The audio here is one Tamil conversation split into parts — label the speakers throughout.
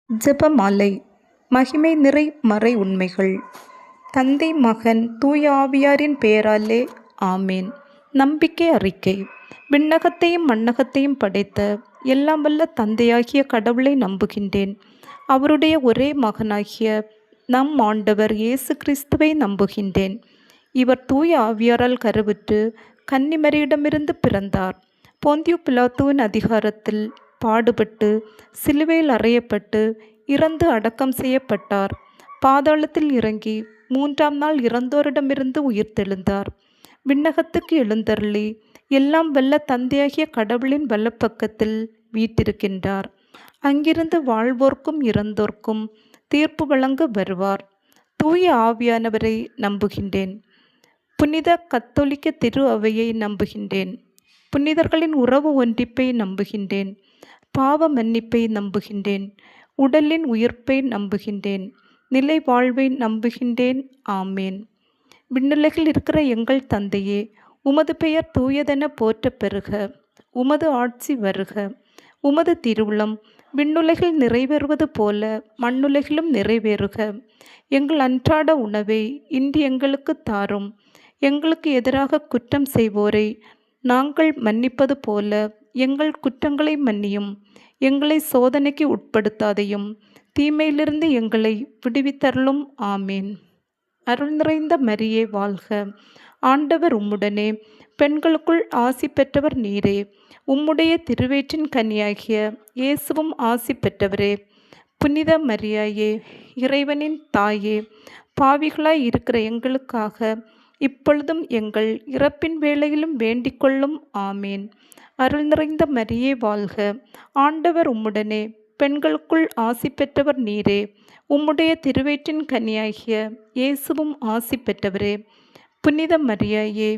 Speaker 1: ஜெபமாலை. மகிமை நிறை மறை உண்மைகள். தந்தை, மகன், தூய ஆவியாரின் பெயராலே ஆமேன். நம்பிக்கை அறிக்கை. விண்ணகத்தையும் மண்ணகத்தையும் படைத்த எல்லாம் வல்ல தந்தையாகிய கடவுளை நம்புகின்றேன். அவருடைய ஒரே மகனாகிய நம் ஆண்டவர் இயேசு கிறிஸ்துவை நம்புகின்றேன். இவர் தூய ஆவியாரால் கருவுற்று கன்னிமரியிடமிருந்து பிறந்தார். போந்தியு பிலாத்துவின் அதிகாரத்தில் பாடுபட்டு சிலுவையில் அறையப்பட்டு இறந்து அடக்கம் செய்யப்பட்டார். பாதாளத்தில் இறங்கி 3ஆம் நாள் இறந்தோரிடமிருந்து உயிர்த்தெழுந்தார். விண்ணகத்துக்கு எழுந்தருளி எல்லாம் வல்ல தந்தையாகிய கடவுளின் வலப்பக்கத்தில் வீற்றிருக்கின்றார். அங்கிருந்து வாழ்வோர்க்கும் இறந்தோர்க்கும் தீர்ப்பு வழங்க வருவார். தூய ஆவியானவரை நம்புகின்றேன். புனித கத்தோலிக்க திரு அவையை நம்புகின்றேன். புனிதர்களின் உறவு ஒன்றிப்பை நம்புகின்றேன். பாவ மன்னிப்பை நம்புகின்றேன். உடலின் உயிர்ப்பை நம்புகின்றேன். நிலை வாழ்வை நம்புகின்றேன். ஆமேன். விண்ணுலகில் இருக்கிற எங்கள் தந்தையே, உமது பெயர் தூயதென போற்ற பெறுக. உமது ஆட்சி வருக. உமது திருவுளம் விண்ணுலகில் நிறைவேறுவது போல மண்ணுலகிலும் நிறைவேறுக. எங்கள் அன்றாட உணவை இன்று எங்களுக்கு தாரும். எங்களுக்கு எதிராக குற்றம் செய்வோரை நாங்கள் மன்னிப்பது போல எங்கள் குற்றங்களை மன்னியும். எங்களை சோதனைக்கு உட்படுத்தாதையும் தீமையிலிருந்து எங்களை விடுவித்தருளும். ஆமேன். அருள் நிறைந்த மரியே வாழ்க. ஆண்டவர் உம்முடனே, பெண்களுக்குள் ஆசி பெற்றவர் நீரே. உம்முடைய திருவயிற்றின் கனியாகிய இயேசுவும் ஆசி பெற்றவரே. புனித மரியாயே, இறைவனின் தாயே, பாவிகளாய் இருக்கிற எங்களுக்காக இப்பொழுதும் எங்கள் இறப்பின் வேளையிலும் வேண்டிக்கொள்ளும். ஆமேன். அருள் நிறைந்த மரியே வாழ்க. ஆண்டவர் உம்முடனே, பெண்களுக்குள் ஆசி பெற்றவர் நீரே. உம்முடைய திருவயிற்றின் கனியாகிய இயேசுவும் ஆசி பெற்றவரே. புனித மரியாயே,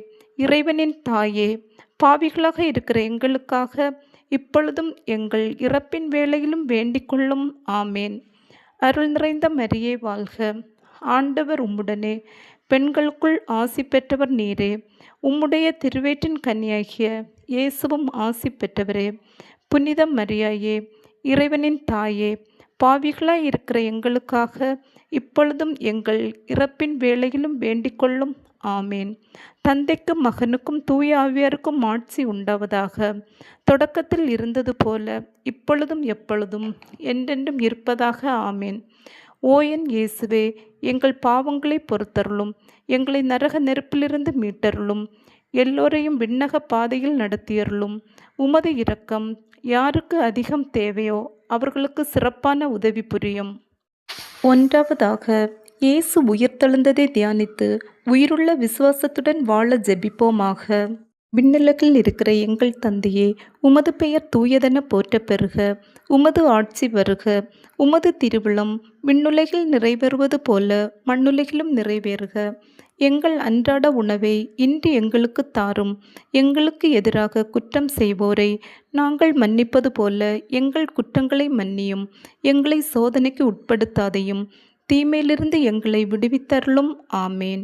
Speaker 1: இறைவனின் தாயே, பாவிகளாக இருக்கிற எங்களுக்காக இப்பொழுதும் எங்கள் இறப்பின் வேளையிலும் வேண்டிக்கொள்ளும். ஆமேன். அருள் நிறைந்த மரியே வாழ்க. ஆண்டவர் உம்முடனே, பெண்களுக்குள் ஆசி பெற்றவர் நீரே. உம்முடைய திருவயிற்றின் கனியாகிய இயேசுவும் ஆசி பெற்றவரே. புனித மரியாயே, இறைவனின் தாயே, பாவிகளாய் இருக்கிற எங்களுக்காக இப்பொழுதும் எங்கள் இறப்பின் வேளையிலும் வேண்டிக்கொள்ளும். ஆமேன். தந்தைக்கும் மகனுக்கும் தூய ஆவியாருக்கும் ஆட்சி உண்டாவதாக. தொடக்கத்தில் இருந்தது போல இப்பொழுதும் எப்பொழுதும் என்றென்றும் இருப்பதாக. ஆமேன். ஓ என் இயேசுவே, எங்கள் பாவங்களை பொறுத்தருளும். எங்களை நரக நெருப்பிலிருந்து மீட்டருளும். எல்லோரையும் விண்ணக பாதையில் நடத்தியருளும். உமது இரக்கம் யாருக்கு அதிகம் தேவையோ அவர்களுக்கு சிறப்பான உதவி புரியும். ஒன்றாவதாக, இயேசு உயிர்த்தெழுந்ததை தியானித்து உயிருள்ள விசுவாசத்துடன் வாழ ஜெபிப்போமாக. விண்ணுலகில் இருக்கிற எங்கள் தந்தையே, உமது பெயர் தூயதென போற்ற பெறுக. உமது ஆட்சி வருக. உமது திருவுளம் விண்ணுலகில் நிறைவேறுவது போல மண்ணுலகிலும் நிறைவேறுக. எங்கள் அன்றாட உணவை இன்று எங்களுக்கு தாரும். எங்களுக்கு எதிராக குற்றம் செய்வோரை நாங்கள் மன்னிப்பது போல எங்கள் குற்றங்களை மன்னியும். எங்களை சோதனைக்கு உட்படுத்தாதையும் தீமையிலிருந்து எங்களை விடுவித்தருளும். ஆமேன்.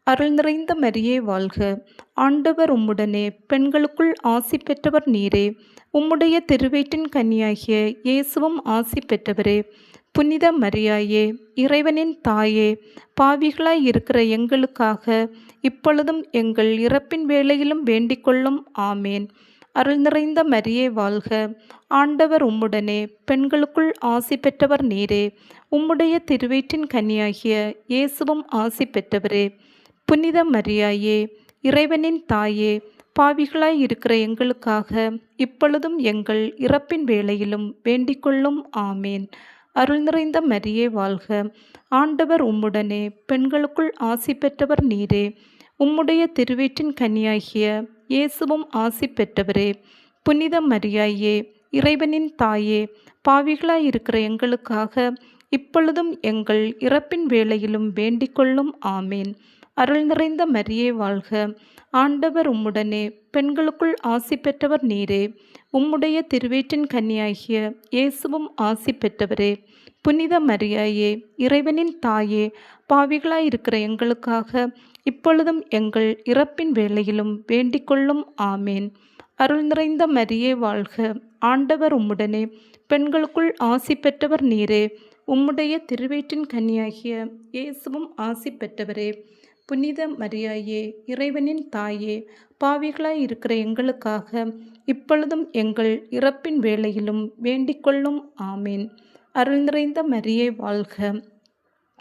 Speaker 1: அருள் நிறைந்த மரியே வாழ்க. ஆண்டவர் உம்முடனே, பெண்களுக்குள் ஆசி பெற்றவர் நீரே. உம்முடைய திருவயிற்றின் கனியாகிய இயேசுவும் ஆசி பெற்றவரே. புனித மரியாயே, இறைவனின் தாயே, பாவிகளாய் இருக்கிற எங்களுக்காக இப்பொழுதும் எங்கள் இறப்பின் வேளையிலும் வேண்டிக்கொள்ளும். ஆமேன். அருள் நிறைந்த மரியே வாழ்க. ஆண்டவர் உம்முடனே, பெண்களுக்குள் ஆசி பெற்றவர் நீரே. உம்முடைய திருவயிற்றின் கனியாகிய இயேசுவும் ஆசி பெற்றவரே. புனித மரியாயே, இறைவனின் தாயே, பாவிகளாய் இருக்கிற எங்களுக்காக இப்பொழுதும் எங்கள் இறப்பின் வேளையிலும் வேண்டிக்கொள்ளும். ஆமேன். அருள் நிறைந்த மரியே வாழ்க. ஆண்டவர் உம்முடனே, பெண்களுக்குள் ஆசி பெற்றவர் நீரே. உம்முடைய திருவயிற்றின் கனியாகிய இயேசுவும் ஆசி பெற்றவரே. புனித மரியாயே, இறைவனின் தாயே, பாவிகளாய் இருக்கிற எங்களுக்காக இப்பொழுதும் எங்கள் இறப்பின் வேளையிலும் வேண்டிக்கொள்ளும். ஆமேன். அருள் நிறைந்த மரியே வாழ்க. ஆண்டவர் உம்முடனே, பெண்களுக்குள் ஆசி பெற்றவர் நீரே. உம்முடைய திருவயிற்றின் கனியாகிய இயேசுவும் ஆசி பெற்றவரே. புனித மரியாயே, இறைவனின் தாயே, பாவிகளாய் இருக்கிற எங்களுக்காக இப்பொழுதும் எங்கள் இறப்பின் வேளையிலும் வேண்டிக்கொள்ளும். ஆமேன். அருள் நிறைந்த மரியே வாழ்க. ஆண்டவர் உம்முடனே, பெண்களுக்குள் ஆசி பெற்றவர் நீரே. உம்முடைய திருவயிற்றின் கனியாகிய இயேசுவும் ஆசி பெற்றவரே. புனித மரியாயே, இறைவனின் தாயே, பாவிகளாய் இருக்கிற எங்களுக்காக இப்பொழுதும் எங்கள் இறப்பின் வேளையிலும் வேண்டிக்கொள்ளும். ஆமீன். அருள் நிறைந்த மரியே வாழ்க.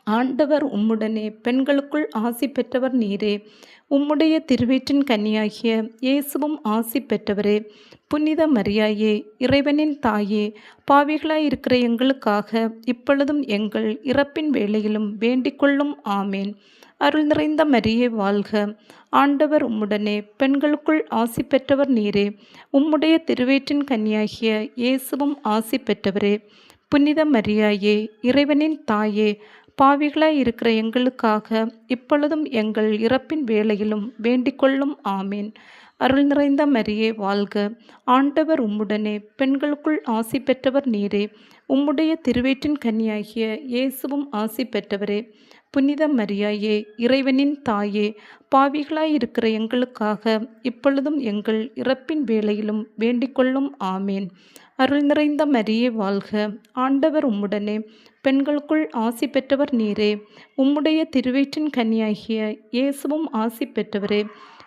Speaker 1: ஆண்டவர் உம்முடனே, பெண்களுக்குள் ஆசி பெற்றவர் நீரே. உம்முடைய திருவயிற்றின் கனியாகிய இயேசுவும் ஆசி பெற்றவரே. புனித மரியாயே, இறைவனின் தாயே, பாவிகளாய் இருக்கிற எங்களுக்காக இப்பொழுதும் எங்கள் இறப்பின் வேளையிலும் வேண்டிக்கொள்ளும். ஆமேன். அருள் நிறைந்த மரியே வாழ்க. ஆண்டவர் உம்முடனே, பெண்களுக்குள் ஆசி பெற்றவர் நீரே. உம்முடைய திருவயிற்றின் கனியாகிய இயேசுவும் ஆசி பெற்றவரே. புனித மரியாயே, இறைவனின் தாயே, பாவிகளாய் இருக்கிற எங்களுக்காக இப்பொழுதும் எங்கள் இறப்பின் வேளையிலும் வேண்டிக்கொள்ளும். ஆமீன். அருள் நிறைந்த மரியே வாழ்க. ஆண்டவர் உம்முடனே, பெண்களுக்குள் ஆசி பெற்றவர் நீரே. உம்முடைய திருவயிற்றின் கனியாகிய இயேசுவும் ஆசி பெற்றவரே. புனித மரியாயே, இறைவனின் தாயே, பாவிகளாய் இருக்கிற எங்களுக்காக இப்பொழுதும் எங்கள் இறப்பின் வேளையிலும் வேண்டிக்கொள்ளும். ஆமீன். அருள் நிறைந்த மரியே வாழ்க. ஆண்டவர் உம்முடனே, பெண்களுக்குள் ஆசி பெற்றவர் நீரே. உம்முடைய திருவயிற்றின் கனியாகிய இயேசுவும் ஆசி பெற்றவரே.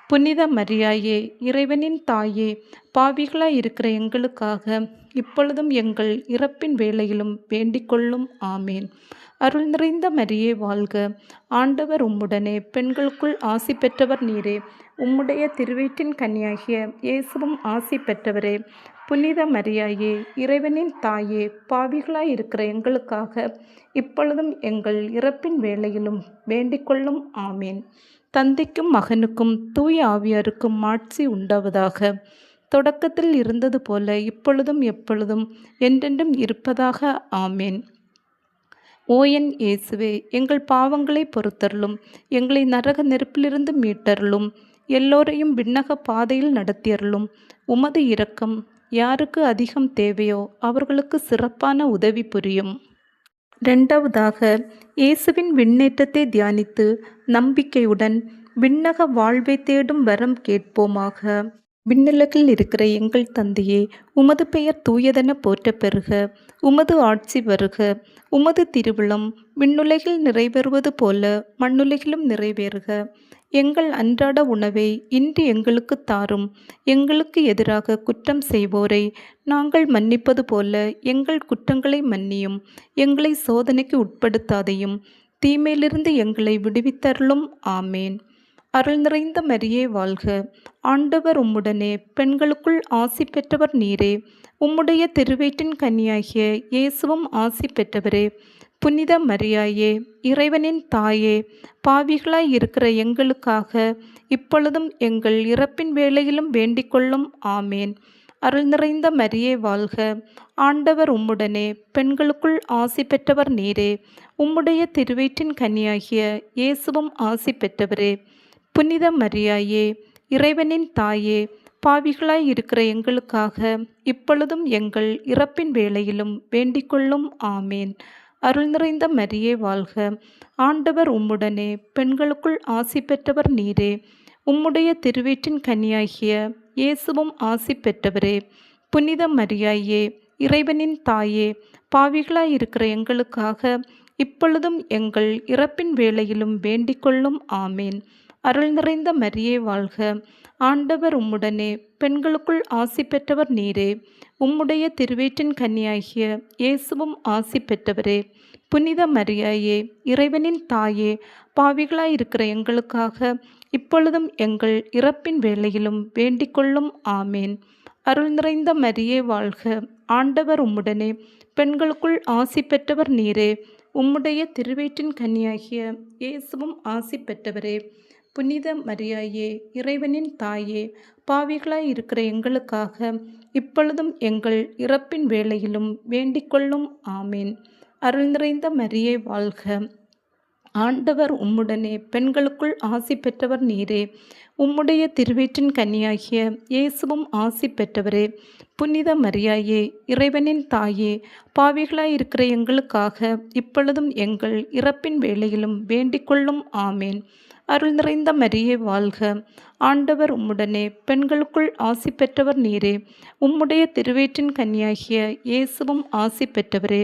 Speaker 1: புனித மரியாயே, இறைவனின் தாயே, பாவிகளாய் இருக்கிற எங்களுக்காக இப்பொழுதும் எங்கள் இறப்பின் வேளையிலும் வேண்டிக்கொள்ளும். ஆமேன். அருள் நிறைந்த மரியே வாழ்க. ஆண்டவர் உம்முடனே, பெண்களுக்குள் ஆசி பெற்றவர் நீரே. உம்முடைய திருவயிற்றின் கனியாகிய இயேசுவும் ஆசி பெற்றவரே. புனித மரியாயே, இறைவனின் தாயே, பாவிகளாய் இருக்கிற எங்களுக்காக இப்பொழுதும் எங்கள் இறப்பின் வேளையிலும் வேண்டிக்கொள்ளும். ஆமீன். தந்தைக்கும் மகனுக்கும் தூய ஆவியாருக்கும் மாட்சி உண்டாவதாக. தொடக்கத்தில் இருந்தது போல இப்பொழுதும் எப்பொழுதும் என்றென்றும் இருப்பதாக. ஆமீன். ஓ என் இயேசுவே, எங்கள் பாவங்களை பொறுத்தருளும். எங்களை நரக நெருப்பிலிருந்து மீட்டருளும். எல்லோரையும் விண்ணக பாதையில் நடத்தியருளும். உமது இரக்கம் யாருக்கு அதிகம் தேவையோ அவர்களுக்கு சிறப்பான உதவி புரியும். இரண்டாவதாக, இயேசுவின் விண்ணேற்றத்தை தியானித்து நம்பிக்கையுடன் விண்ணக வாழ்வை தேடும் வரம் கேட்போமாக. விண்ணுலகில் இருக்கிற எங்கள் தந்தையே, உமது பெயர் தூயதென போற்ற பெறுக. உமது ஆட்சி வருக. உமது திருவிழம் விண்ணுலகில் நிறைவேறுவது போல மண்ணுலகிலும் நிறைவேறுக. எங்கள் அன்றாட உணவை இன்று எங்களுக்கு தாரும். எங்களுக்கு எதிராக குற்றம் செய்வோரை நாங்கள் மன்னிப்பது போல எங்கள் குற்றங்களை மன்னியும். எங்களை சோதனைக்கு உட்படுத்தாதையும் தீமையிலிருந்து எங்களை விடுவித்தருளும். ஆமேன். அருள் நிறைந்த மரியே வாழ்க. ஆண்டவர் உம்முடனே, பெண்களுக்குள் ஆசி பெற்றவர் நீரே. உம்முடைய திருவயிற்றின் கனியாகிய இயேசுவும் ஆசி பெற்றவரே. புனித மரியாயே, இறைவனின் தாயே, பாவிகளாய் இருக்கிற எங்களுக்காக இப்பொழுதும் எங்கள் இறப்பின் வேளையிலும் வேண்டிக்கொள்ளும். ஆமேன். அருள் நிறைந்த மரியே வாழ்க. ஆண்டவர் உம்முடனே, பெண்களுக்குள் ஆசி பெற்றவர் நீரே. உம்முடைய திருவயிற்றின் கனியாகிய இயேசுவும் ஆசி பெற்றவரே. புனித மரியாயே, இறைவனின் தாயே, பாவிகளாய் இருக்கிற எங்களுக்காக இப்பொழுதும் எங்கள் இறப்பின் வேளையிலும் வேண்டிக்கொள்ளும். ஆமேன். அருள் நிறைந்த மரியே வாழ்க. ஆண்டவர் உம்முடனே, பெண்களுக்குள் ஆசி பெற்றவர் நீரே. உம்முடைய திருவயிற்றின் கனியாகிய இயேசுவும் ஆசி பெற்றவரே. புனித மரியாயே, இறைவனின் தாயே, பாவிகளாய் இருக்கிற எங்களுக்காக இப்பொழுதும் எங்கள் இறப்பின் வேளையிலும் வேண்டிக்கொள்ளும். ஆமேன். அருள் நிறைந்த மரியே வாழ்க. ஆண்டவர் உம்முடனே, பெண்களுக்குள் ஆசி பெற்றவர் நீரே. உம்முடைய திருவயிற்றின் கனியாகிய இயேசுவும் ஆசி பெற்றவரே. புனித மரியாயே, இறைவனின் தாயே, பாவிகளாய் இருக்கிற எங்களுக்காக இப்பொழுதும் எங்கள் இறப்பின் வேளையிலும் வேண்டிக்கொள்ளும். ஆமேன். அருள் நிறைந்த மரியே வாழ்க. ஆண்டவர் உம்முடனே, பெண்களுக்குள் ஆசி பெற்றவர் நீரே. உம்முடைய திருவயிற்றின் கனியாகிய இயேசுவும் ஆசி பெற்றவரே. புனித மரியாயே, இறைவனின் தாயே, பாவிகளாய் இருக்கிற எங்களுக்காக இப்பொழுதும் எங்கள் இறப்பின் வேளையிலும் வேண்டிக்கொள்ளும். ஆமீன். அருள் நிறைந்த மரியே வாழ்க. ஆண்டவர் உம்முடனே, பெண்களுக்குள் ஆசி பெற்றவர் நீரே. உம்முடைய திருவயிற்றின் கன்னியாகிய இயேசுவும் ஆசி பெற்றவரே. புனித மரியாயே, இறைவனின் தாயே, பாவிகளாயிருக்கிற எங்களுக்காக இப்பொழுதும் எங்கள் இறப்பின் வேளையிலும் வேண்டிக்கொள்ளும். ஆமேன். அருள் நிறைந்த மரியே வாழ்க. ஆண்டவர் உம்முடனே, பெண்களுக்குள் ஆசி பெற்றவர் நீரே. உம்முடைய திருவயிற்றின் கன்னியாகிய இயேசுவும் ஆசி பெற்றவரே.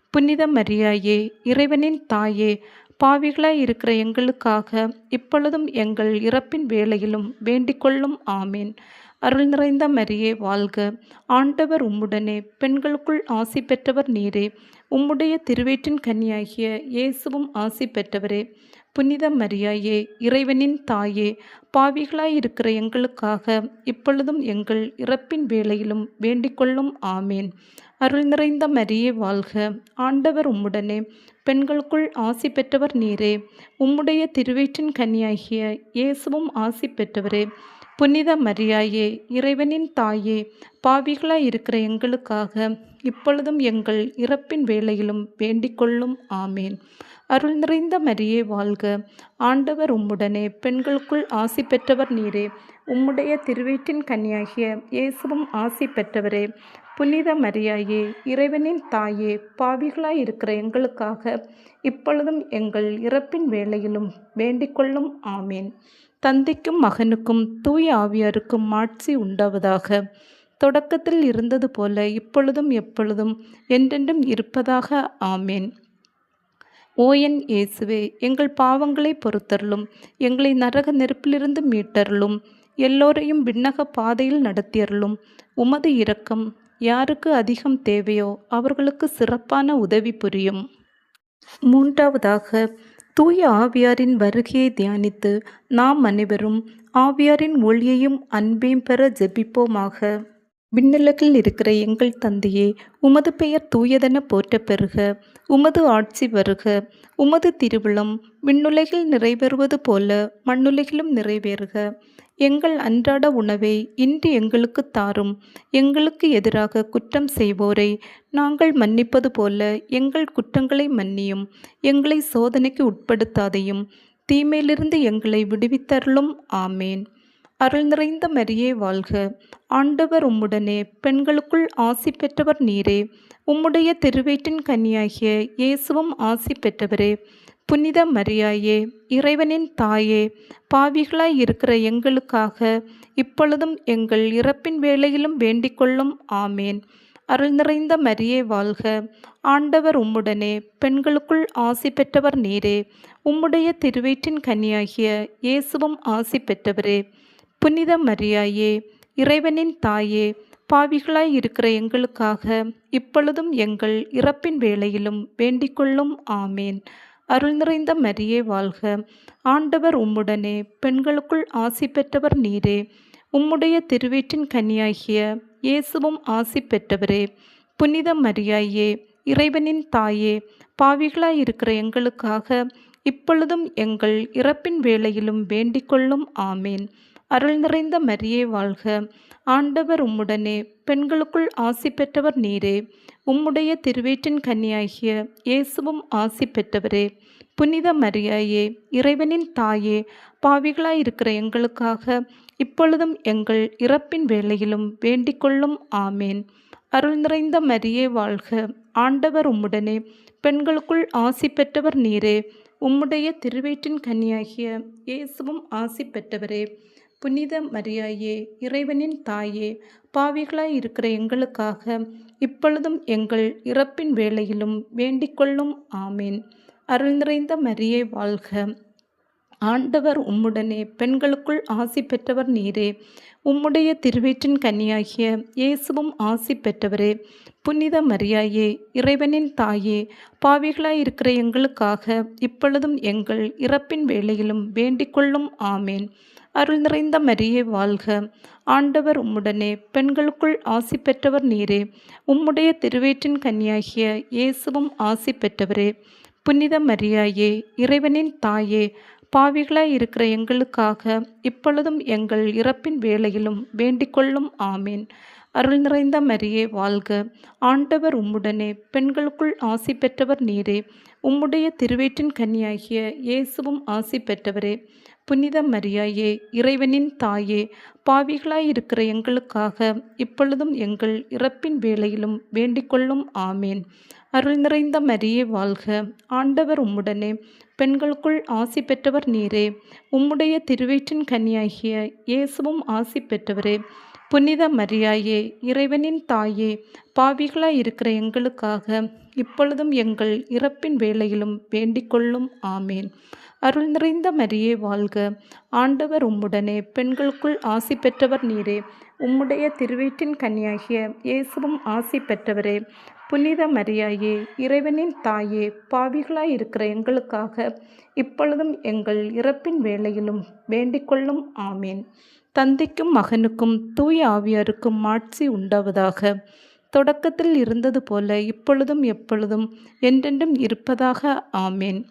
Speaker 1: புனித மரியாயே, இறைவனின் தாயே, பாவிகளாய் இருக்கிற எங்களுக்காக இப்பொழுதும் எங்கள் இறப்பின் வேளையிலும் வேண்டிக்கொள்ளும். ஆமேன். அருள் நிறைந்த மரியே வாழ்க. ஆண்டவர் உம்முடனே, பெண்களுக்குள் ஆசி பெற்றவர் நீரே. உம்முடைய திருவயிற்றின் கன்னியாகிய இயேசுவும் ஆசி பெற்றவரே. புனித மரியாயே, இறைவனின் தாயே, பாவிகளாய் இருக்கிற எங்களுக்காக இப்பொழுதும் எங்கள் இறப்பின் வேளையிலும் வேண்டிக்கொள்ளும். ஆமேன். அருள் நிறைந்த மரியே வாழ்க. ஆண்டவர் உம்முடனே, பெண்களுக்குள் ஆசி பெற்றவர் நீரே. உம்முடைய திருவயிற்றின் கன்னியாகிய இயேசுவும் ஆசி பெற்றவரே. புனித மரியாயே, இறைவனின் தாயே, பாவிகளாய் இருக்கிற எங்களுக்காக இப்பொழுதும் எங்கள் இறப்பின் வேளையிலும் வேண்டிக்கொள்ளும். ஆமேன். அருள் நிறைந்த மரியே வாழ்க. ஆண்டவர் உம்முடனே, பெண்களுக்குள் ஆசி பெற்றவர் நீரே. உம்முடைய திருவயிற்றின் கன்னியாகிய இயேசுவும் ஆசி பெற்றவரே. புனித மரியாயே, இறைவனின் தாயே, பாவிகளாய் இருக்கிற எங்களுக்காக இப்பொழுதும் எங்கள் இறப்பின் வேளையிலும் வேண்டிக்கொள்ளும். ஆமேன். தந்தைக்கும் மகனுக்கும் தூய ஆவியாருக்கும் மாட்சி உண்டாவதாக. தொடக்கத்தில் இருந்தது போல இப்பொழுதும் எப்பொழுதும் என்றென்றும் இருப்பதாக. ஆமேன். ஓ என் இயேசுவே, எங்கள் பாவங்களை பொறுத்தருளும். எங்களை நரக நெருப்பிலிருந்து மீட்டருளும். எல்லோரையும் விண்ணக பாதையில் நடத்தியருளும். உமது இரக்கம் யாருக்கு அதிகம் தேவையோ அவர்களுக்கு சிறப்பான உதவி புரியும். மூன்றாவதாக, தூய ஆவியாரின் வருகையை தியானித்து நாம் அனைவரும் ஆவியாரின் ஒளியையும் அன்பையும் பெற ஜெபிப்போமாக. விண்ணுலகில் இருக்கிற எங்கள் தந்தையே, உமது பெயர் தூயதென போற்ற பெறுக. உமது ஆட்சி வருக. உமது திருவிழம் விண்ணுலகில் நிறைவேறுவது போல மண்ணுலகிலும் நிறைவேறுக. எங்கள் அன்றாட உணவை இன்று எங்களுக்கு தாரும். எங்களுக்கு எதிராக குற்றம் செய்வோரை நாங்கள் மன்னிப்பது போல எங்கள் குற்றங்களை மன்னியும். எங்களை சோதனைக்கு உட்படுத்தாதையும், தீமையிலிருந்து எங்களை விடுவித்தருளும். ஆமேன். அருள் நிறைந்த மரியே வாழ்க. ஆண்டவர் உம்முடனே, பெண்களுக்குள் ஆசி பெற்றவர் நீரே. உம்முடைய திருவயிற்றின் கன்னியாகிய இயேசுவும் ஆசி பெற்றவரே. புனித மரியாயே, இறைவனின் தாயே, பாவிகளாய் இருக்கிற எங்களுக்காக இப்பொழுதும் எங்கள் இறப்பின் வேளையிலும் வேண்டிக்கொள்ளும். ஆமேன். அருள் நிறைந்த மரியே வாழ்க. ஆண்டவர் உம்முடனே, பெண்களுக்குள் ஆசி பெற்றவர் நீரே. உம்முடைய திருவயிற்றின் கன்னியாகிய இயேசுவும் ஆசி பெற்றவரே. புனித மரியாயே, இறைவனின் தாயே, பாவிகளாய் இருக்கிற எங்களுக்காக இப்பொழுதும் எங்கள் இறப்பின் வேளையிலும் வேண்டிக்கொள்ளும். ஆமேன். அருள் நிறைந்த மரியே வாழ்க. ஆண்டவர் உம்முடனே, பெண்களுக்குள் ஆசி பெற்றவர் நீரே. உம்முடைய திருவயிற்றின் கன்னியாகிய இயேசுவும் ஆசி பெற்றவரே. புனித மரியாயே, இறைவனின் தாயே, பாவிகளாய் இருக்கிற எங்களுக்காக இப்பொழுதும் எங்கள் இறப்பின் வேளையிலும் வேண்டிக்கொள்ளும். ஆமேன். அருள் நிறைந்த மரியே வாழ்க. ஆண்டவர் உம்முடனே, பெண்களுக்குள் ஆசி பெற்றவர் நீரே. உம்முடைய திருவயிற்றின் கன்னியாகிய இயேசுவும் ஆசி பெற்றவரே. புனித மரியாயே, இறைவனின் தாயே, பாவிகளாய் இருக்கிற எங்களுக்காக இப்பொழுதும் எங்கள் இறப்பின் வேளையிலும் வேண்டிக்கொள்ளும். ஆமேன். அருள் நிறைந்த மரியே வாழ்க. ஆண்டவர் உம்முடனே, பெண்களுக்குள் ஆசி பெற்றவர் நீரே. உம்முடைய திருவயிற்றின் கன்னியாகிய இயேசுவும் ஆசி பெற்றவரே. புனித மரியாயே, இறைவனின் தாயே, பாவிகளாய் இருக்கிற எங்களுக்காக இப்பொழுதும் எங்கள் இறப்பின் வேளையிலும் வேண்டிக்கொள்ளும். ஆமேன். அருள் நிறைந்த மரியே வாழ்க. ஆண்டவர் உம்முடனே, பெண்களுக்குள் ஆசி பெற்றவர் நீரே. உம்முடைய திருவயிற்றின் கன்னியாகிய இயேசுவும் ஆசி பெற்றவரே. புனித மரியாயே, இறைவனின் தாயே, பாவிகளாய் இருக்கிற எங்களுக்காக இப்பொழுதும் எங்கள் இறப்பின் வேளையிலும் வேண்டிக்கொள்ளும். ஆமேன். அருள் நிறைந்த மரியே வாழ்க. ஆண்டவர் உம்முடனே, பெண்களுக்குள் ஆசி பெற்றவர் நீரே. உம்முடைய திருவயிற்றின் கன்னியாகிய இயேசுவும் ஆசி பெற்றவரே. புனித மரியாயே, இறைவனின் தாயே, பாவிகளாய் இருக்கிற எங்களுக்காக இப்பொழுதும் எங்கள் இறப்பின் வேளையிலும் வேண்டிக்கொள்ளும். ஆமேன். அருள் நிறைந்த மரியே வாழ்க. ஆண்டவர் உம்முடனே, பெண்களுக்குள் ஆசி பெற்றவர் நீரே. உம்முடைய திருவயிற்றின் கன்னியாகிய இயேசுவும் ஆசி பெற்றவரே. புனித மரியாயே, இறைவனின் தாயே, பாவிகளாயிருக்கிற எங்களுக்காக இப்பொழுதும் எங்கள் இறப்பின் வேளையிலும் வேண்டிக்கொள்ளும். ஆமேன். அருள் நிறைந்த மரியே வாழ்க, ஆண்டவர் உம்முடனே, பெண்களுக்குள் ஆசி பெற்றவர் நீரே. உம்முடைய திருவயிற்றின் கனியாகிய இயேசுவும் ஆசி பெற்றவரே. புனித மரியாயே, இறைவனின் தாயே, பாவிகளாயிருக்கிற எங்களுக்காக இப்பொழுதும் எங்கள் இறப்பின் வேளையிலும் வேண்டிக்கொள்ளும். ஆமேன். அருள் நிறைந்த மரியே வாழ்க, ஆண்டவர் உம்முடனே, பெண்களுக்குள் ஆசி பெற்றவர் நீரே. உம்முடைய திருவயிற்றின் கனியாகிய இயேசுவும் ஆசி பெற்றவரே. புனித மரியாயே, இறைவனின் தாயே, பாவிகளாயிருக்கிற எங்களுக்காக இப்பொழுதும் எங்கள் இறப்பின் வேளையிலும் வேண்டிக்கொள்ளும். ஆமேன். தந்தைக்கும் மகனுக்கும் தூய ஆவியாருக்கும் மாட்சி உண்டாவதாக. தொடக்கத்தில் இருந்தது போல இப்பொழுதும் எப்பொழுதும் என்றென்றும் இருப்பதாக. ஆமேன்.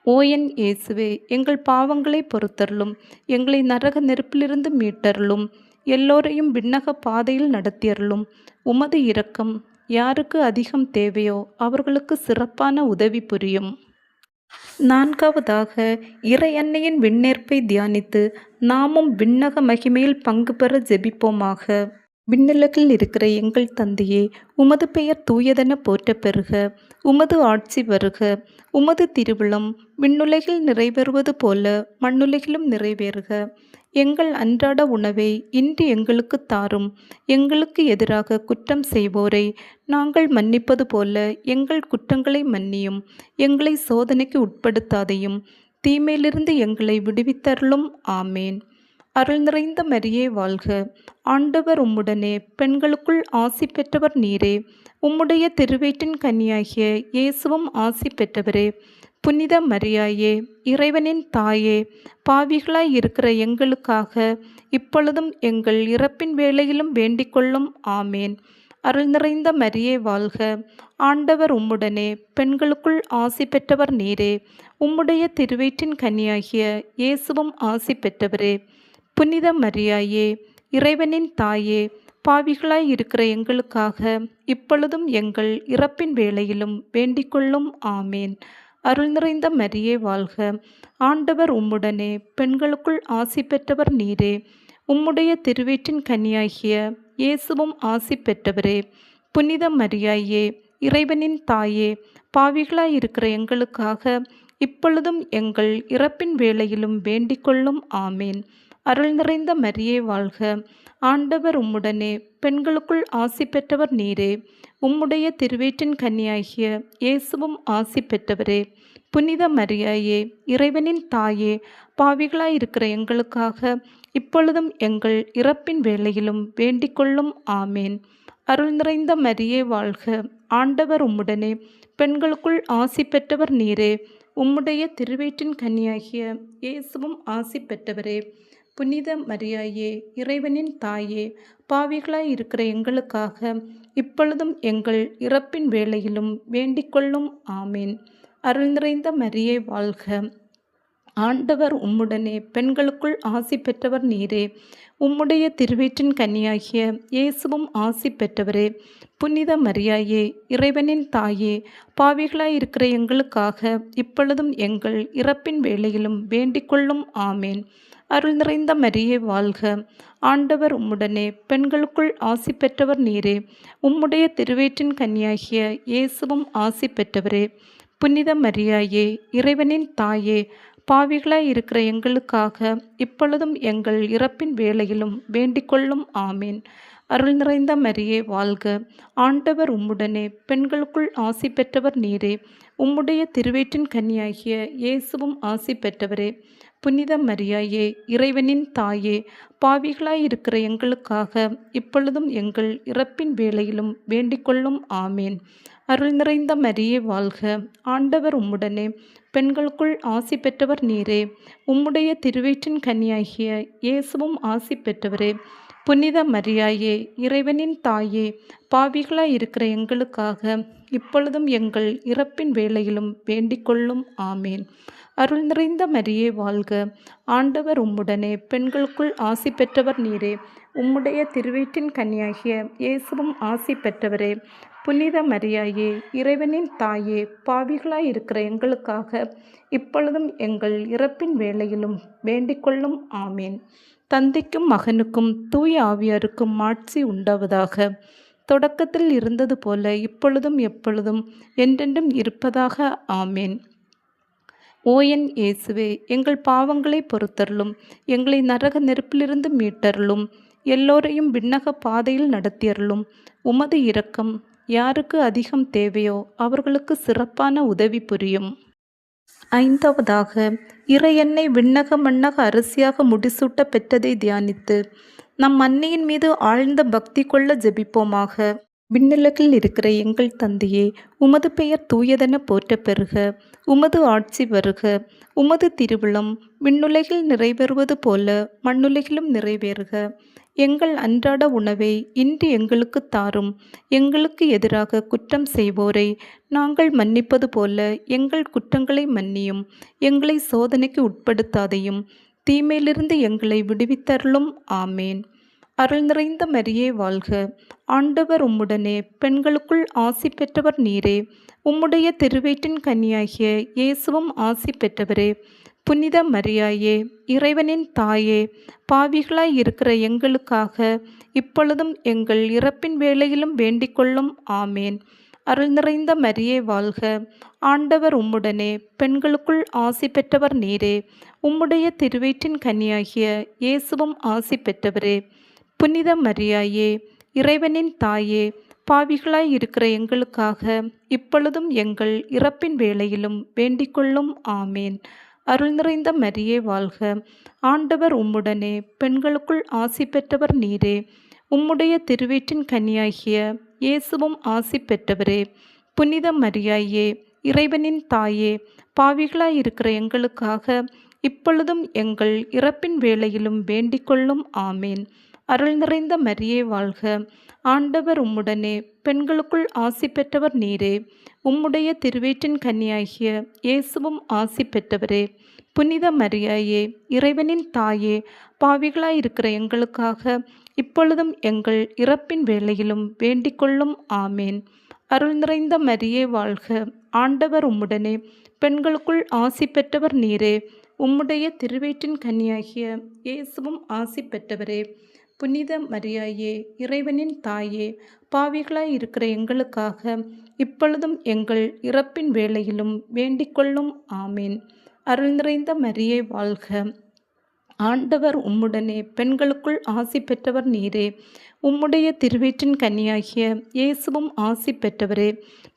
Speaker 1: ஓ என் இயேசுவே, எங்கள் பாவங்களை பொறுத்தருளும், எங்களை நரக நெருப்பிலிருந்து மீட்டருளும், எல்லோரையும் விண்ணக பாதையில் நடத்தியருளும். உமது இரக்கம் யாருக்கு அதிகம் தேவையோ அவர்களுக்கு சிறப்பான உதவி புரியும். நான்காவதாக, இறை அன்னையின் விண்ணேற்பை தியானித்து நாமும் விண்ணக மகிமையில் பங்கு பெற ஜெபிப்போமாக. விண்ணுலகில் இருக்கிற எங்கள் தந்தையே, உமது பெயர் தூயதென போற்றப் பெறுக. உமது ஆட்சி வருக. உமது திருவிழம் விண்ணுலகில் நிறைவேறுவது போல மண்ணுலகிலும் நிறைவேறுக. எங்கள் அன்றாட உணவை இன்று எங்களுக்கு தாரும். எங்களுக்கு எதிராக குற்றம் செய்வோரை நாங்கள் மன்னிப்பது போல எங்கள் குற்றங்களை மன்னியும். எங்களை சோதனைக்கு உட்படுத்தாதையும், தீமையிலிருந்து எங்களை விடுவித்தருளும். ஆமேன். அருள் நிறைந்த மரியே வாழ்க, ஆண்டவர் உம்முடனே, பெண்களுக்குள் ஆசி பெற்றவர் நீரே. உம்முடைய திருவயிற்றின் கனியாகிய இயேசுவும் ஆசி பெற்றவரே. புனித மரியாயே, இறைவனின் தாயே, பாவிகளாய் இருக்கிற எங்களுக்காக இப்பொழுதும் எங்கள் இறப்பின் வேளையிலும் வேண்டிக்கொள்ளும். ஆமேன். அருள் நிறைந்த மரியே வாழ்க, ஆண்டவர் உம்முடனே, பெண்களுக்குள் ஆசி பெற்றவர் நீரே. உம்முடைய திருவயிற்றின் கனியாகிய இயேசுவும் ஆசி பெற்றவரே. புனித மரியாயே, இறைவனின் தாயே, பாவிகளாய் இருக்கிற எங்களுக்காக இப்பொழுதும் எங்கள் இறப்பின் வேளையிலும் வேண்டிக்கொள்ளும். ஆமேன். அருள் நிறைந்த மரியே வாழ்க, ஆண்டவர் உம்முடனே, பெண்களுக்குள் ஆசி பெற்றவர் நீரே. உம்முடைய திருவயிற்றின் கனியாகிய இயேசுவும் ஆசி பெற்றவரே. புனித மரியாயே, இறைவனின் தாயே, பாவிகளாய் இருக்கிற எங்களுக்காக இப்பொழுதும் எங்கள் இறப்பின் வேளையிலும் வேண்டிக்கொள்ளும். ஆமேன். அருள் நிறைந்த மரியே வாழ்க, ஆண்டவர் உம்முடனே, பெண்களுக்குள் ஆசி பெற்றவர் நீரே. உம்முடைய திருவயிற்றின் கனியாகிய இயேசுவும் ஆசி பெற்றவரே. புனித மரியாயே, இறைவனின் தாயே, பாவிகளாய் இருக்கிற எங்களுக்காக இப்பொழுதும் எங்கள் இறப்பின் வேளையிலும் வேண்டிக்கொள்ளும். ஆமேன். அருள் நிறைந்த மரியே வாழ்க, ஆண்டவர் உம்முடனே, பெண்களுக்குள் ஆசி பெற்றவர் நீரே. உம்முடைய திருவயிற்றின் கனியாகிய இயேசுவும் ஆசி பெற்றவரே. புனித மரியாயே, இறைவனின் தாயே, பாவிகளாய் இருக்கிற எங்களுக்காக இப்பொழுதும் எங்கள் இறப்பின் வேளையிலும் வேண்டிக்கொள்ளும். ஆமேன். அருள் நிறைந்த மரியே வாழ்க, ஆண்டவர் உம்முடனே, பெண்களுக்குள் ஆசி பெற்றவர் நீரே. உம்முடைய திருவயிற்றின் கனியாகிய இயேசுவும் ஆசி பெற்றவரே. புனித மரியாயே, இறைவனின் தாயே, பாவிகளாய் இருக்கிற எங்களுக்காக இப்பொழுதும் எங்கள் இறப்பின் வேளையிலும் வேண்டிக்கொள்ளும். ஆமேன். அருள் நிறைந்த மரியே வாழ்க, ஆண்டவர் உம்முடனே, பெண்களுக்குள் ஆசி பெற்றவர் நீரே. உம்முடைய திருவயிற்றின் கனியாகிய இயேசுவும் ஆசி பெற்றவரே. புனித மரியாயே, இறைவனின் தாயே, பாவிகளாய் இருக்கிற எங்களுக்காக இப்பொழுதும் எங்கள் இறப்பின் வேளையிலும் வேண்டிக்கொள்ளும். ஆமேன். அருள் நிறைந்த மரியே வாழ்க, ஆண்டவர் உம்முடனே, பெண்களுக்குள் ஆசி பெற்றவர் நீரே. உம்முடைய திருவயிற்றின் கனியாகிய இயேசுவும் ஆசி பெற்றவரே. புனித மரியாயே, இறைவனின் தாயே, பாவிகளாய் இருக்கிற எங்களுக்காக இப்பொழுதும் எங்கள் இறப்பின் வேளையிலும் வேண்டிக்கொள்ளும். ஆமேன். அருள் நிறைந்த மரியே வாழ்க, ஆண்டவர் உம்முடனே, பெண்களுக்குள் ஆசி பெற்றவர் நீரே. உம்முடைய திருவயிற்றின் கனியாகிய இயேசுவும் ஆசி பெற்றவரே. புனித மரியாயே, இறைவனின் தாயே, பாவிகளாய் இருக்கிற எங்களுக்காக இப்பொழுதும் எங்கள் இறப்பின் வேளையிலும் வேண்டிக்கொள்ளும். ஆமேன். அருள் நிறைந்த மரியே வாழ்க. ஆண்டவர் உம்முடனே, பெண்களுக்குள் ஆசி பெற்றவர் நீரே. உம்முடைய திருவயிற்றின் கனியாகிய இயேசுவும் ஆசி பெற்றவரே. புனித மரியாயே, இறைவனின் தாயே, பாவிகளாயிருக்கிற எங்களுக்காக இப்பொழுதும் எங்கள் இறப்பின் வேளையிலும் வேண்டிக்கொள்ளும். ஆமேன். தந்தைக்கும் மகனுக்கும் தூய ஆவியாருக்கும் மாட்சி உண்டாவதாக. தொடக்கத்தில் இருந்தது போல இப்பொழுதும் எப்பொழுதும் என்றென்றும் இருப்பதாக. ஆமேன். ஓ என் இயேசுவே, எங்கள் பாவங்களை பொறுத்தருளும், எங்களை நரக நெருப்பிலிருந்து மீட்டருளும், எல்லோரையும் விண்ணக பாதையில் நடத்தியருளும். உமது இரக்கம் யாருக்கு அதிகம் தேவையோ அவர்களுக்கு சிறப்பான உதவி புரியும். ஐந்தாவதாக, இறையன்னை விண்ணக மண்ணக அரசியாக முடிசூட்ட பெற்றதை தியானித்து நம் அன்னையின் மீது ஆழ்ந்த பக்தி கொள்ள ஜெபிப்போமாக. விண்ணுலகில் இருக்கிற எங்கள் தந்தையே, உமது பெயர் தூயதென போற்ற பெறுக. உமது ஆட்சி வருக. உமது திருவிழம் விண்ணுலகில் நிறைவேறுவது போல மண்ணுலகிலும் நிறைவேறுக. எங்கள் அன்றாட உணவை இன்று எங்களுக்கு தாரும். எங்களுக்கு எதிராக குற்றம் செய்வோரை நாங்கள் மன்னிப்பது போல எங்கள் குற்றங்களை மன்னியும். எங்களை சோதனைக்கு உட்படுத்தாதையும், தீமையிலிருந்து எங்களை விடுவித்தருளும். ஆமேன். அருள் நிறைந்த மரியே வாழ்க. ஆண்டவர் உம்முடனே, பெண்களுக்குள் ஆசி பெற்றவர் நீரே. உம்முடைய திருவயிற்றின் கனியாகிய இயேசுவும் ஆசி பெற்றவரே. புனித மரியாயே, இறைவனின் தாயே, பாவிகளாய் இருக்கிற எங்களுக்காக இப்பொழுதும் எங்கள் இறப்பின் வேளையிலும் வேண்டிக்கொள்ளும். ஆமேன். அருள் நிறைந்த மரியே வாழ்க. ஆண்டவர் உம்முடனே, பெண்களுக்குள் ஆசி பெற்றவர் நீரே. உம்முடைய திருவயிற்றின் கனியாகிய இயேசுவும் ஆசி பெற்றவரே. புனித மரியாயே, இறைவனின் தாயே, பாவிகளாய் இருக்கிற எங்களுக்காக இப்பொழுதும் எங்கள் இறப்பின் வேளையிலும் வேண்டிக்கொள்ளும். ஆமேன். அருள் நிறைந்த மரியே வாழ்க. ஆண்டவர் உம்முடனே, பெண்களுக்குள் ஆசி பெற்றவர் நீரே. உம்முடைய திருவயிற்றின் கனியாகிய இயேசுவும் ஆசி பெற்றவரே. புனித மரியாயே, இறைவனின் தாயே, பாவிகளாய் இருக்கிற எங்களுக்காக இப்பொழுதும் எங்கள் இறப்பின் வேளையிலும் வேண்டிக்கொள்ளும். ஆமேன். அருள் நிறைந்த மரியே வாழ்க. ஆண்டவர் உம்முடனே, பெண்களுக்குள் ஆசி பெற்றவர் நீரே. உம்முடைய திருவயிற்றின் கனியாகிய இயேசுவும் ஆசி பெற்றவரே. புனித மரியாயே, இறைவனின் தாயே, பாவிகளாய் இருக்கிற எங்களுக்காக இப்பொழுதும் எங்கள் இறப்பின் வேளையிலும் வேண்டிக்கொள்ளும். ஆமேன். அருள் நிறைந்த மரியே வாழ்க. ஆண்டவர் உம்முடனே, பெண்களுக்குள் ஆசி பெற்றவர் நீரே. உம்முடைய திருவயிற்றின் கனியாகிய இயேசுவும் ஆசி பெற்றவரே. புனித மரியாயே, இறைவனின் தாயே, பாவிகளாய் இருக்கிற எங்களுக்காக இப்பொழுதும் எங்கள் இறப்பின் வேளையிலும் வேண்டிக்கொள்ளும். ஆமேன். அருள் நிறைந்த மரியே வாழ்க. ஆண்டவர் உம்முடனே, பெண்களுக்குள் ஆசி பெற்றவர் நீரே. உம்முடைய திருவயிற்றின் கனியாகிய இயேசுவும் ஆசி பெற்றவரே.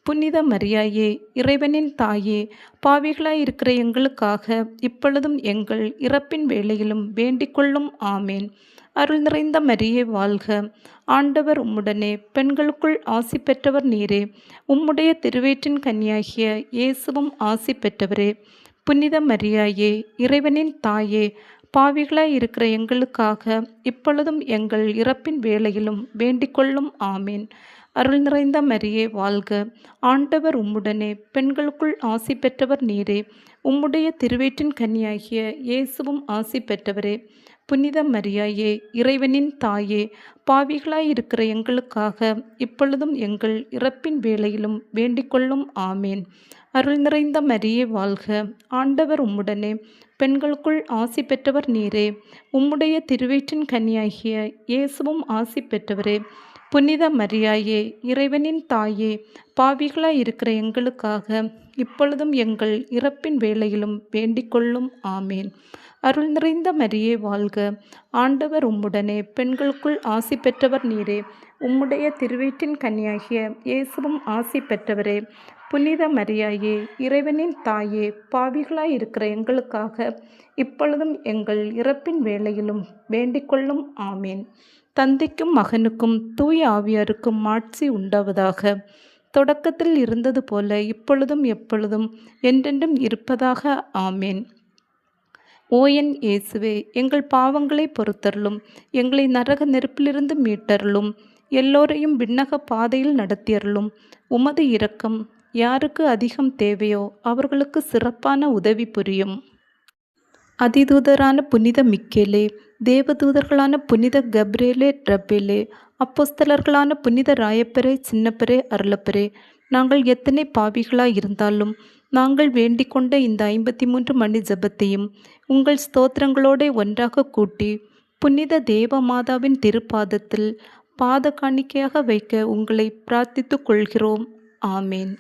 Speaker 1: புனித மரியாயே, இறைவனின் தாயே, பாவிகளாய் இருக்கிற எங்களுக்காக இப்பொழுதும் எங்கள் இறப்பின் வேளையிலும் வேண்டிக்கொள்ளும். ஆமேன். அருள் நிறைந்த மரியே வாழ்க. ஆண்டவர் உம்முடனே, பெண்களுக்குள் ஆசி பெற்றவர் நீரே. உம்முடைய திருவயிற்றின் கனியாகிய இயேசுவும் ஆசி பெற்றவரே. புனித மரியாயே, இறைவனின் தாயே, பாவிகளாய் இருக்கிற எங்களுக்காக இப்பொழுதும் எங்கள் இறப்பின் வேளையிலும் வேண்டிக்கொள்ளும். ஆமேன். அருள் நிறைந்த மரியே வாழ்க. ஆண்டவர் உம்முடனே, பெண்களுக்குள் ஆசி பெற்றவர் நீரே. உம்முடைய திருவயிற்றின் கனியாகிய இயேசுவும் ஆசி பெற்றவரே. புனித மரியாயே, இறைவனின் தாயே, பாவிகளாய் இருக்கிற எங்களுக்காக இப்பொழுதும் எங்கள் இறப்பின் வேளையிலும் வேண்டிக்கொள்ளும். ஆமேன். அருள் நிறைந்த மரியே வாழ்க. ஆண்டவர் உம்முடனே, பெண்களுக்குள் ஆசி பெற்றவர் நீரே. உம்முடைய திருவயிற்றின் கனியாகிய இயேசுவும் ஆசி பெற்றவரே. புனித மரியாயே, இறைவனின் தாயே, பாவிகளாய் இருக்கிற எங்களுக்காக இப்பொழுதும் எங்கள் இறப்பின் வேளையிலும் வேண்டிக்கொள்ளும். ஆமேன். அருள் நிறைந்த மரியே வாழ்க. ஆண்டவர் உம்முடனே, பெண்களுக்குள் ஆசி பெற்றவர் நீரே. உம்முடைய திருவயிற்றின் கனியாகிய இயேசுவும் ஆசி பெற்றவரே. புனித மரியாயே, இறைவனின் தாயே, பாவிகளாய் இருக்கிற எங்களுக்காக இப்பொழுதும் எங்கள் இறப்பின் வேளையிலும் வேண்டிக்கொள்ளும். ஆமேன். தந்தைக்கும் மகனுக்கும் தூய ஆவியாருக்கும் மாட்சி உண்டாவதாக. தொடக்கத்தில் இருந்தது போல இப்பொழுதும் எப்பொழுதும் என்றென்றும் இருப்பதாக. ஆமேன். ஓ என் இயேசுவே, எங்கள் பாவங்களை பொறுத்தருளும், எங்களை நரக நெருப்பிலிருந்து மீட்டருளும், எல்லோரையும் விண்ணக பாதையில் நடத்தியருளும். உமது இரக்கம் யாருக்கு அதிகம் தேவையோ அவர்களுக்கு சிறப்பான உதவி புரியும். அதிதூதரான புனித மிக்கேலே, தேவதூதர்களான புனித கப்ரியேலே ரபேலே, அப்போஸ்தலர்களான புனித ராயப்பரே, சின்னப்பரே, அருளப்பரே, நாங்கள் எத்தனை பாவிகளாய் இருந்தாலும் நாங்கள் வேண்டிக்கொண்ட இந்த 53 மணி ஜெபத்தையும் உங்கள் ஸ்தோத்திரங்களோடே ஒன்றாக கூட்டி புனித தேவ மாதாவின் திருப்பாதத்தில் பாத காணிக்கையாக வைக்க உங்களை பிரார்த்தித்துக் கொள்கிறோம். ஆமேன்.